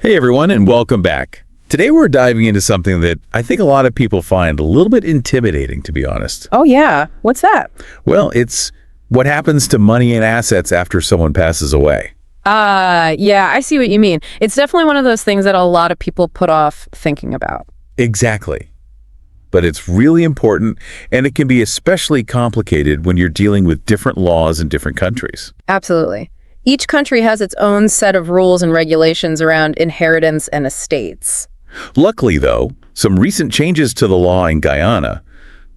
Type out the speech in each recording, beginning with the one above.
Hey everyone, and welcome back. Today we're diving into something that I think a lot of people find a little bit intimidating, to be honest. Oh, yeah. What's that? Well, it's what happens to money and assets after someone passes away. Yeah, I see what you mean. It's definitely one of those things that a lot of people put off thinking about. Exactly. But it's really important, and it can be especially complicated when you're dealing with different laws in different countries. Absolutely. Each country has its own set of rules and regulations around inheritance and estates. Luckily, though, some recent changes to the law in Guyana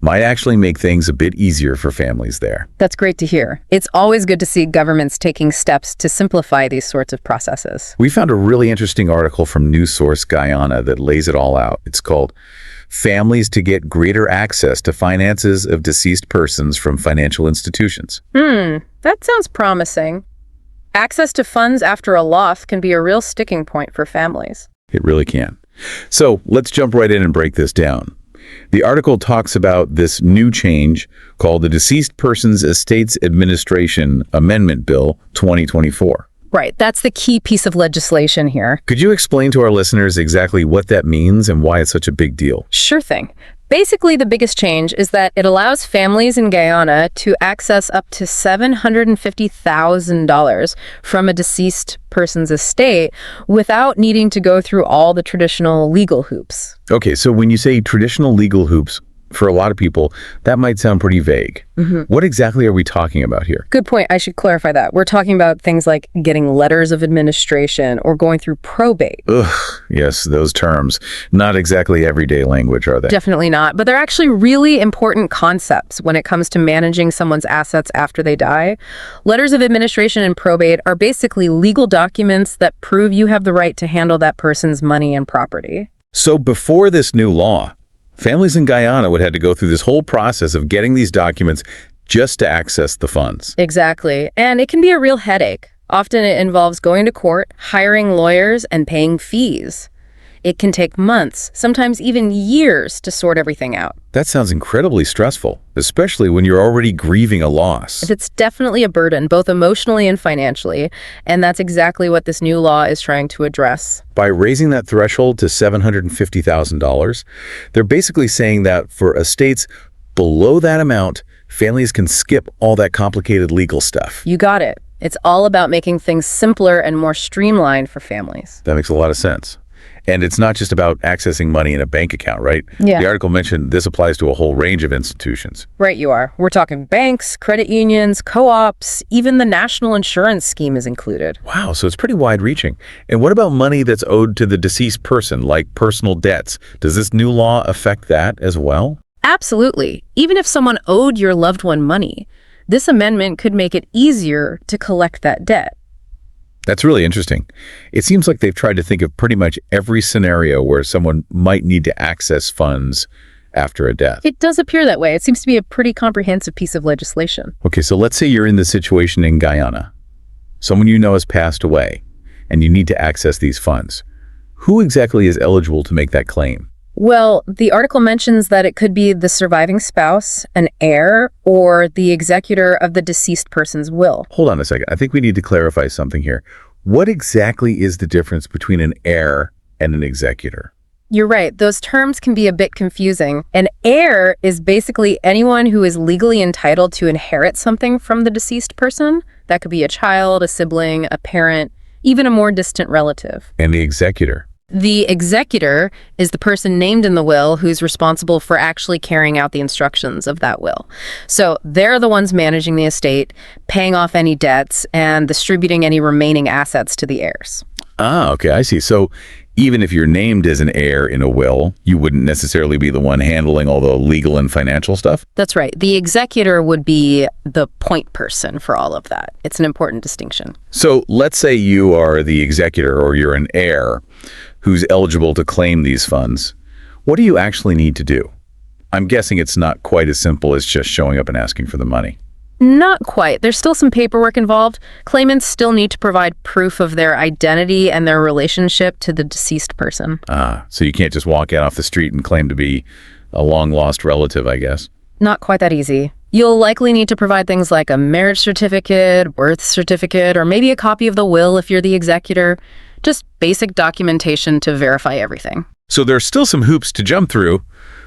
might actually make things a bit easier for families there. That's great to hear. It's always good to see governments taking steps to simplify these sorts of processes. We found a really interesting article from News Source Guyana that lays it all out. It's called Families to Get Greater Access to Finances of Deceased Persons from Financial Institutions. That sounds promising. Access to funds after a loss can be a real sticking point for families. It really can. So let's jump right in and break this down. The article talks about this new change called the Deceased Persons Estates Administration Amendment Bill 2024. Right, that's the key piece of legislation here. Could you explain to our listeners exactly what that means and why it's such a big deal? Sure thing. Basically, the biggest change is that it allows families in Guyana to access up to $750,000 from a deceased person's estate without needing to go through all the traditional legal hoops. Okay, so when you say traditional legal hoops, for a lot of people, that might sound pretty vague. What exactly are we talking about here? Good point. I should clarify that. We're talking about things like getting letters of administration or going through probate. Ugh, yes, those terms. Not exactly everyday language, are they? Definitely not, but they're actually really important concepts when it comes to managing someone's assets after they die. Letters of administration and probate are basically legal documents that prove you have the right to handle that person's money and property. So before this new law, families in Guyana would have to go through this whole process of getting these documents just to access the funds. Exactly. And it can be a real headache. Often it involves going to court, hiring lawyers, and paying fees. It can take months, sometimes even years, to sort everything out. That sounds incredibly stressful, especially when you're already grieving a loss. It's definitely a burden, both emotionally and financially, and that's exactly what this new law is trying to address. By raising that threshold to $750,000, they're basically saying that for estates below that amount, families can skip all that complicated legal stuff. You got it. It's all about making things simpler and more streamlined for families. That makes a lot of sense. And it's not just about accessing money in a bank account, right? Yeah. The article mentioned this applies to a whole range of institutions. Right, you are. We're talking banks, credit unions, co-ops, even the national insurance scheme is included. Wow, so it's pretty wide-reaching. And what about money that's owed to the deceased person, like personal debts? Does this new law affect that as well? Absolutely. Even if someone owed your loved one money, this amendment could make it easier to collect that debt. That's really interesting. It seems like they've tried to think of pretty much every scenario where someone might need to access funds after a death. It does appear that way. It seems to be a pretty comprehensive piece of legislation. Okay, so let's say you're in the situation in Guyana. Someone you know has passed away, and you need to access these funds. Who exactly is eligible to make that claim? Well, the article mentions that it could be the surviving spouse, an heir, or the executor of the deceased person's will. Hold on a second. I think we need to clarify something here. What exactly is the difference between an heir and an executor? You're right. Those terms can be a bit confusing. An heir is basically anyone who is legally entitled to inherit something from the deceased person. That could be a child, a sibling, a parent, even a more distant relative. And the executor? The executor is the person named in the will who's responsible for actually carrying out the instructions of that will. So they're the ones managing the estate, paying off any debts, and distributing any remaining assets to the heirs. Ah, okay, I see. So even if you're named as an heir in a will, you wouldn't necessarily be the one handling all the legal and financial stuff? That's right. The executor would be the point person for all of that. It's an important distinction. So let's say you are the executor or you're an heir who's eligible to claim these funds. What do you actually need to do? I'm guessing it's not quite as simple as just showing up and asking for the money. Not quite. There's still some paperwork involved. Claimants still need to provide proof of their identity and their relationship to the deceased person. Ah, so you can't just walk out off the street and claim to be a long-lost relative, I guess. Not quite that easy. You'll likely need to provide things like a marriage certificate, birth certificate, or maybe a copy of the will if you're the executor. Just basic documentation to verify everything. So there's still some hoops to jump through,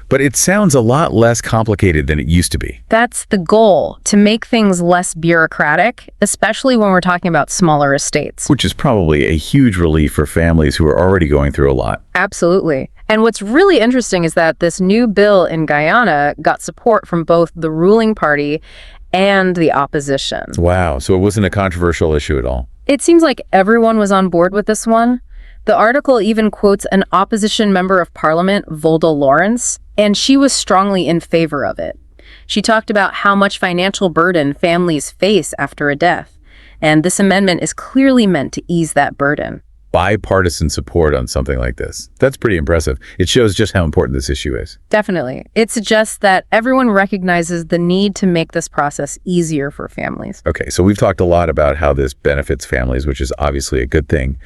but it sounds a lot less complicated than it used to be. That's the goal, to make things less bureaucratic, especially when we're talking about smaller estates. Which is probably a huge relief for families who are already going through a lot. Absolutely. And what's really interesting is that this new bill in Guyana got support from both the ruling party and the opposition. Wow, so it wasn't a controversial issue at all. It seems like everyone was on board with this one. The article even quotes an opposition member of parliament, Volda Lawrence, and she was strongly in favor of it. She talked about how much financial burden families face after a death, and this amendment is clearly meant to ease that burden. Bipartisan support on something like this. That's pretty impressive. It shows just how important this issue is. Definitely. It suggests that everyone recognizes the need to make this process easier for families. Okay, so we've talked a lot about how this benefits families, which is obviously a good thing.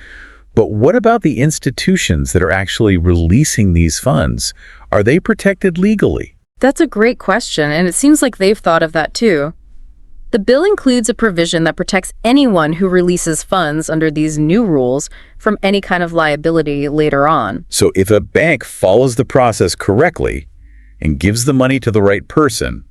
But what about the institutions that are actually releasing these funds? Are they protected legally? That's a great question, and it seems like they've thought of that too. The bill includes a provision that protects anyone who releases funds under these new rules from any kind of liability later on. So if a bank follows the process correctly and gives the money to the right person,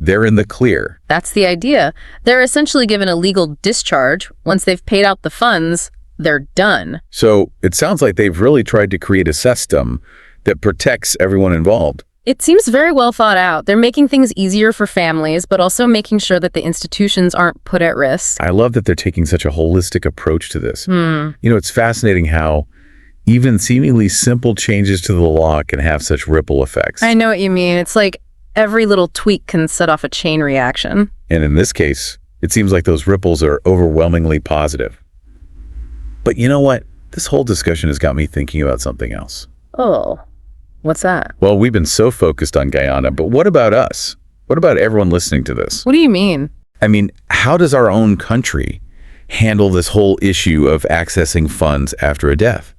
they're in the clear. That's the idea. They're essentially given a legal discharge. Once they've paid out the funds, they're done. So it sounds like they've really tried to create a system that protects everyone involved. It seems very well thought out. They're making things easier for families, but also making sure that the institutions aren't put at risk. I love that they're taking such a holistic approach to this. It's fascinating how even seemingly simple changes to the law can have such ripple effects. I know what you mean. It's like every little tweak can set off a chain reaction. And in this case, it seems like those ripples are overwhelmingly positive. But you know what? This whole discussion has got me thinking about something else. Oh, what's that? Well, we've been so focused on Guyana, but what about us? What about everyone listening to this? What do you mean? I mean, how does our own country handle this whole issue of accessing funds after a death?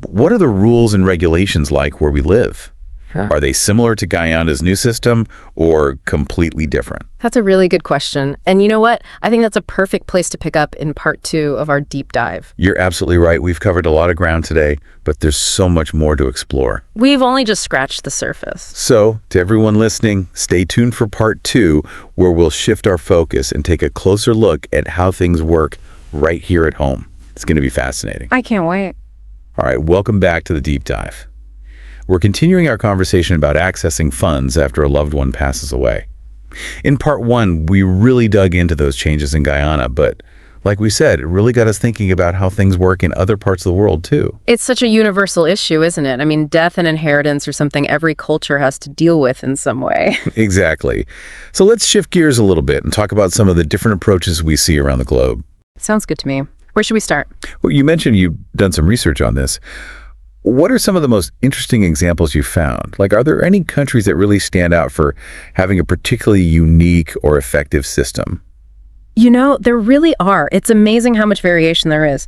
What are the rules and regulations like where we live? Are they similar to Guyana's new system or completely different? That's a really good question. And you know what? I think that's a perfect place to pick up in part 2 of our deep dive. You're absolutely right. We've covered a lot of ground today, but there's so much more to explore. We've only just scratched the surface. So, to everyone listening, stay tuned for part 2, where we'll shift our focus and take a closer look at how things work right here at home. It's going to be fascinating. I can't wait. All right, welcome back to the deep dive. We're continuing our conversation about accessing funds after a loved one passes away. In part 1, we really dug into those changes in Guyana, but like we said, it really got us thinking about how things work in other parts of the world too. It's such a universal issue, isn't it? I mean, death and inheritance are something every culture has to deal with in some way. Exactly. So let's shift gears a little bit and talk about some of the different approaches we see around the globe. Sounds good to me. Where should we start? Well, you mentioned you've done some research on this. What are some of the most interesting examples you found? Like, are there any countries that really stand out for having a particularly unique or effective system? You know, there really are. It's amazing how much variation there is.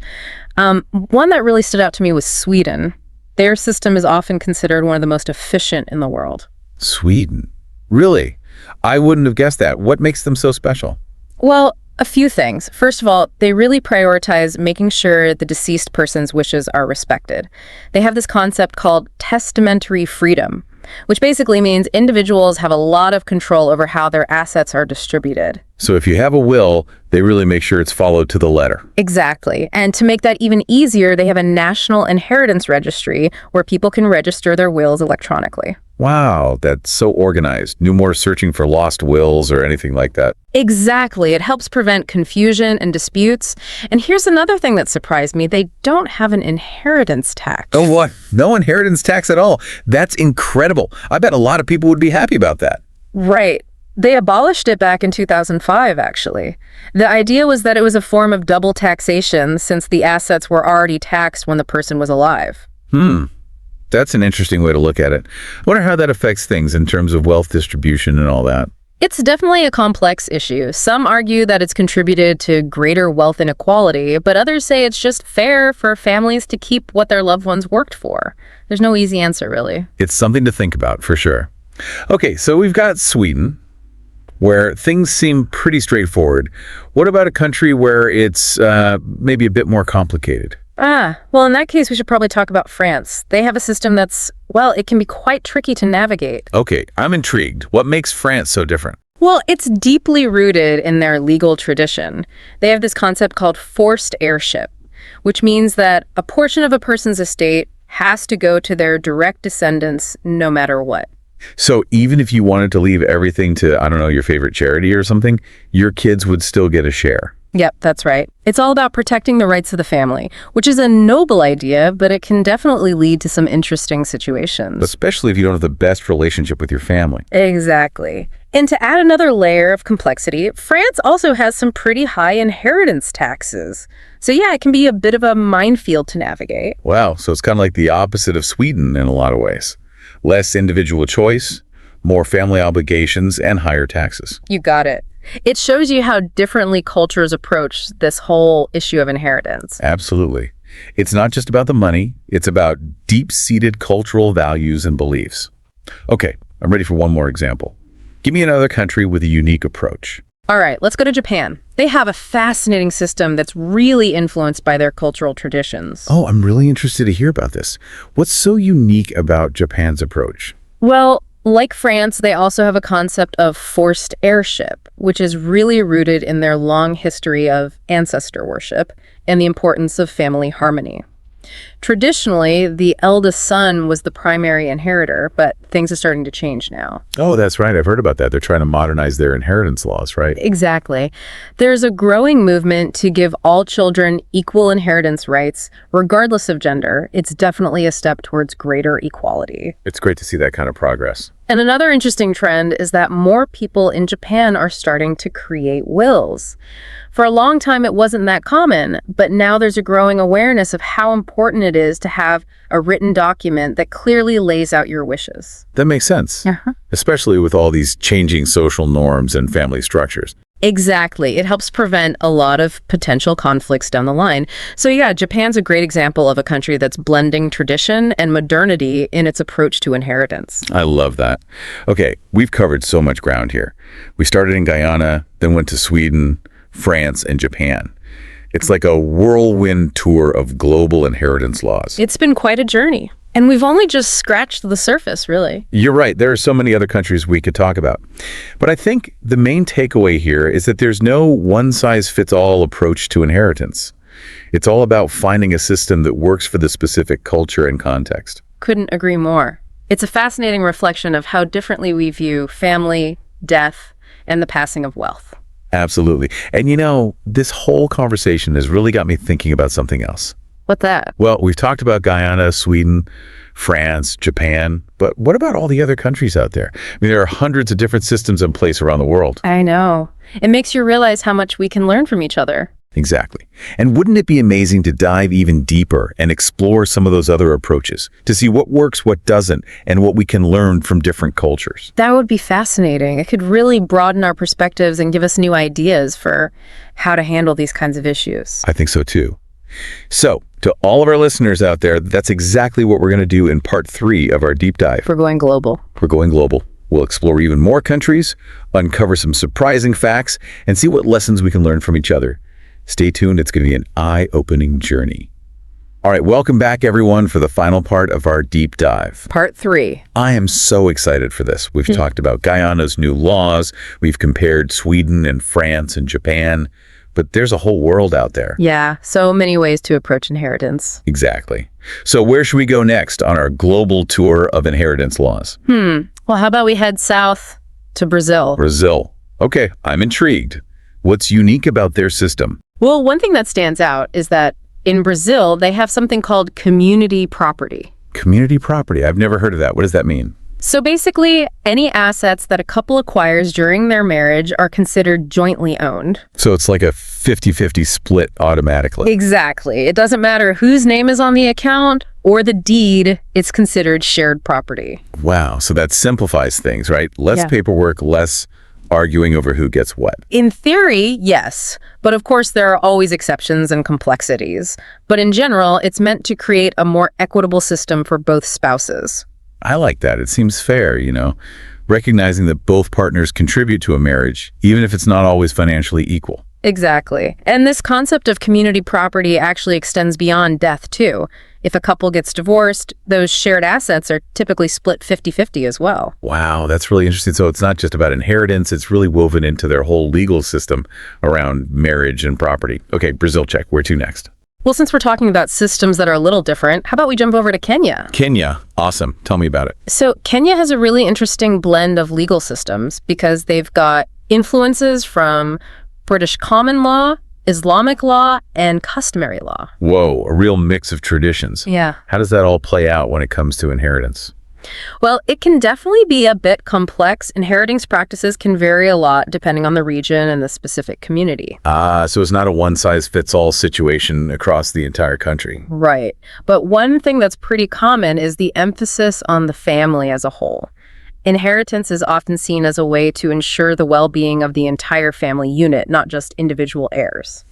One that really stood out to me was Sweden. Their system is often considered one of the most efficient in the world. Sweden? Really? I wouldn't have guessed that. What makes them so special? Well, a few things. First of all, they really prioritize making sure the deceased person's wishes are respected. They have this concept called testamentary freedom, which basically means individuals have a lot of control over how their assets are distributed. So if you have a will, they really make sure it's followed to the letter. Exactly. And to make that even easier, they have a national inheritance registry where people can register their wills electronically. Wow, that's so organized. No more searching for lost wills or anything like that. Exactly. It helps prevent confusion and disputes. And here's another thing that surprised me. They don't have an inheritance tax. Oh, what? No inheritance tax at all. That's incredible. I bet a lot of people would be happy about that. Right. They abolished it back in 2005, actually. The idea was that it was a form of double taxation since the assets were already taxed when the person was alive. That's an interesting way to look at it. I wonder how that affects things in terms of wealth distribution and all that. It's definitely a complex issue. Some argue that it's contributed to greater wealth inequality, but others say it's just fair for families to keep what their loved ones worked for. There's no easy answer, really. It's something to think about, for sure. Okay, so we've got Sweden, where things seem pretty straightforward. What about a country where it's maybe a bit more complicated? Well, in that case, we should probably talk about France. They have a system that's, well, it can be quite tricky to navigate. Okay, I'm intrigued. What makes France so different? Well, it's deeply rooted in their legal tradition. They have this concept called forced heirship, which means that a portion of a person's estate has to go to their direct descendants no matter what. So even if you wanted to leave everything to, I don't know, your favorite charity or something, your kids would still get a share. Yep, that's right. It's all about protecting the rights of the family, which is a noble idea, but it can definitely lead to some interesting situations. Especially if you don't have the best relationship with your family. Exactly. And to add another layer of complexity, France also has some pretty high inheritance taxes. So yeah, it can be a bit of a minefield to navigate. Wow, so it's kind of like the opposite of Sweden in a lot of ways. Less individual choice, more family obligations, and higher taxes. You got it. It shows you how differently cultures approach this whole issue of inheritance. Absolutely. It's not just about the money, it's about deep-seated cultural values and beliefs. Okay, I'm ready for one more example. Give me another country with a unique approach. All right, let's go to Japan. They have a fascinating system that's really influenced by their cultural traditions. Oh, I'm really interested to hear about this. What's so unique about Japan's approach? Well, like France, they also have a concept of forced heirship, which is really rooted in their long history of ancestor worship and the importance of family harmony. Traditionally, the eldest son was the primary inheritor, but things are starting to change now. Oh, that's right. I've heard about that. They're trying to modernize their inheritance laws, right? Exactly. There's a growing movement to give all children equal inheritance rights, regardless of gender. It's definitely a step towards greater equality. It's great to see that kind of progress. And another interesting trend is that more people in Japan are starting to create wills. For a long time, it wasn't that common, but now there's a growing awareness of how important it is to have a written document that clearly lays out your wishes. That makes sense, especially with all these changing social norms and family structures. Exactly. It helps prevent a lot of potential conflicts down the line. So yeah, Japan's a great example of a country that's blending tradition and modernity in its approach to inheritance. I love that. Okay, we've covered so much ground here. We started in Guyana, then went to Sweden, France, and Japan. It's like a whirlwind tour of global inheritance laws. It's been quite a journey. And we've only just scratched the surface, really. You're right. There are so many other countries we could talk about. But I think the main takeaway here is that there's no one-size-fits-all approach to inheritance. It's all about finding a system that works for the specific culture and context. Couldn't agree more. It's a fascinating reflection of how differently we view family, death, and the passing of wealth. Absolutely. And you know, this whole conversation has really got me thinking about something else. What's that? Well, we've talked about Guyana, Sweden, France, Japan, but what about all the other countries out there? I mean, there are hundreds of different systems in place around the world. I know. It makes you realize how much we can learn from each other. Exactly. And wouldn't it be amazing to dive even deeper and explore some of those other approaches to see what works, what doesn't, and what we can learn from different cultures? That would be fascinating. It could really broaden our perspectives and give us new ideas for how to handle these kinds of issues. I think so too. So, to all of our listeners out there, that's exactly what we're going to do in part 3 of our deep dive. We're going global. We're going global. We'll explore even more countries, uncover some surprising facts, and see what lessons we can learn from each other. Stay tuned. It's going to be an eye-opening journey. All right, welcome back, everyone, for the final part of our deep dive. Part 3. I am so excited for this. We've talked about Guyana's new laws. We've compared Sweden and France and Japan. But there's a whole world out there. Yeah, so many ways to approach inheritance. Exactly. So where should we go next on our global tour of inheritance laws? Well, how about we head south to Brazil? Brazil. Okay, I'm intrigued. What's unique about their system? Well, one thing that stands out is that in Brazil, they have something called community property. Community property. I've never heard of that. What does that mean? So basically, any assets that a couple acquires during their marriage are considered jointly owned. So it's like a 50-50 split automatically. Exactly. It doesn't matter whose name is on the account or the deed, it's considered shared property. Wow. So that simplifies things, right? Less paperwork, less arguing over who gets what. In theory, yes. But of course, there are always exceptions and complexities. But in general, it's meant to create a more equitable system for both spouses. I like that. It seems fair, you know, recognizing that both partners contribute to a marriage, even if it's not always financially equal. Exactly. And this concept of community property actually extends beyond death, too. If a couple gets divorced, those shared assets are typically split 50-50 as well. Wow, that's really interesting. So it's not just about inheritance, it's really woven into their whole legal system around marriage and property. Okay, Brazil check. Where to next? Well, since we're talking about systems that are a little different, how about we jump over to Kenya? Kenya. Awesome. Tell me about it. So Kenya has a really interesting blend of legal systems because they've got influences from British common law, Islamic law, and customary law. Whoa, a real mix of traditions. Yeah. How does that all play out when it comes to inheritance? Well, it can definitely be a bit complex. Inheritance practices can vary a lot depending on the region and the specific community. So it's not a one-size-fits-all situation across the entire country. Right. But one thing that's pretty common is the emphasis on the family as a whole. Inheritance is often seen as a way to ensure the well-being of the entire family unit, not just individual heirs.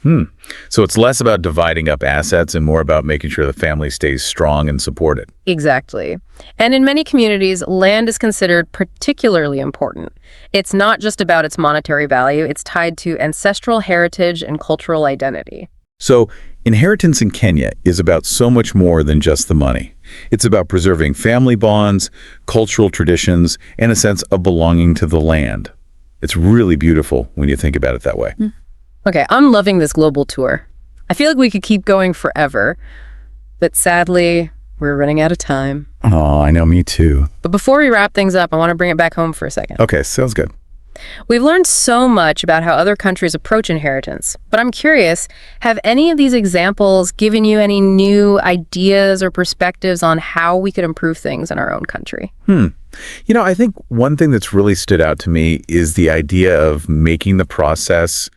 So it's less about dividing up assets and more about making sure the family stays strong and supported. Exactly. And in many communities, land is considered particularly important. It's not just about its monetary value, it's tied to ancestral heritage and cultural identity. So inheritance in Kenya is about so much more than just the money. It's about preserving family bonds, cultural traditions, and a sense of belonging to the land. It's really beautiful when you think about it that way. Okay, I'm loving this global tour. I feel like we could keep going forever, but sadly, we're running out of time. Oh, I know, me too. But before we wrap things up, I want to bring it back home for a second. Okay, sounds good. We've learned so much about how other countries approach inheritance, but I'm curious, have any of these examples given you any new ideas or perspectives on how we could improve things in our own country? I think one thing that's really stood out to me is the idea of making the process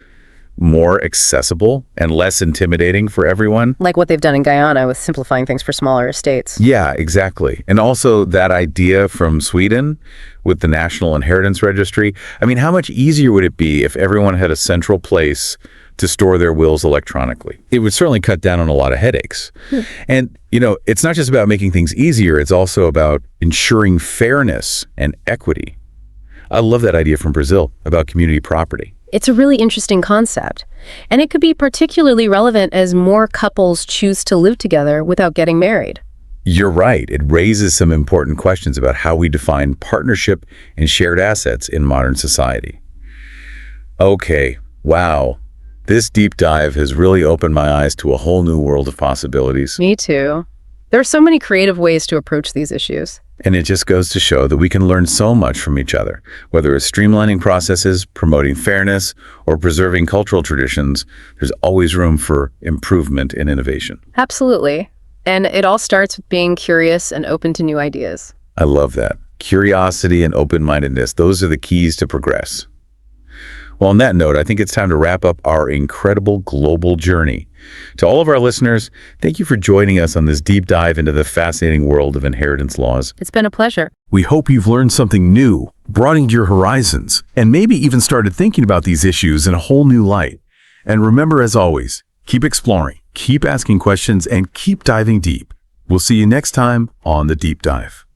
more accessible and less intimidating for everyone. Like what they've done in Guyana with simplifying things for smaller estates. Yeah, exactly. And also that idea from Sweden with the National Inheritance Registry. I mean, how much easier would it be if everyone had a central place to store their wills electronically? It would certainly cut down on a lot of headaches. And, it's not just about making things easier, it's also about ensuring fairness and equity. I love that idea from Brazil about community property. It's a really interesting concept, and it could be particularly relevant as more couples choose to live together without getting married. You're right. It raises some important questions about how we define partnership and shared assets in modern society. Okay, wow. This deep dive has really opened my eyes to a whole new world of possibilities. Me too. There are so many creative ways to approach these issues. And it just goes to show that we can learn so much from each other, whether it's streamlining processes, promoting fairness, or preserving cultural traditions. There's always room for improvement and innovation. Absolutely. And it all starts with being curious and open to new ideas. I love that. Curiosity and open-mindedness, those are the keys to progress. Well, on that note, I think it's time to wrap up our incredible global journey. To all of our listeners, thank you for joining us on this deep dive into the fascinating world of inheritance laws. It's been a pleasure. We hope you've learned something new, broadened your horizons, and maybe even started thinking about these issues in a whole new light. And remember, as always, keep exploring, keep asking questions, and keep diving deep. We'll see you next time on The Deep Dive.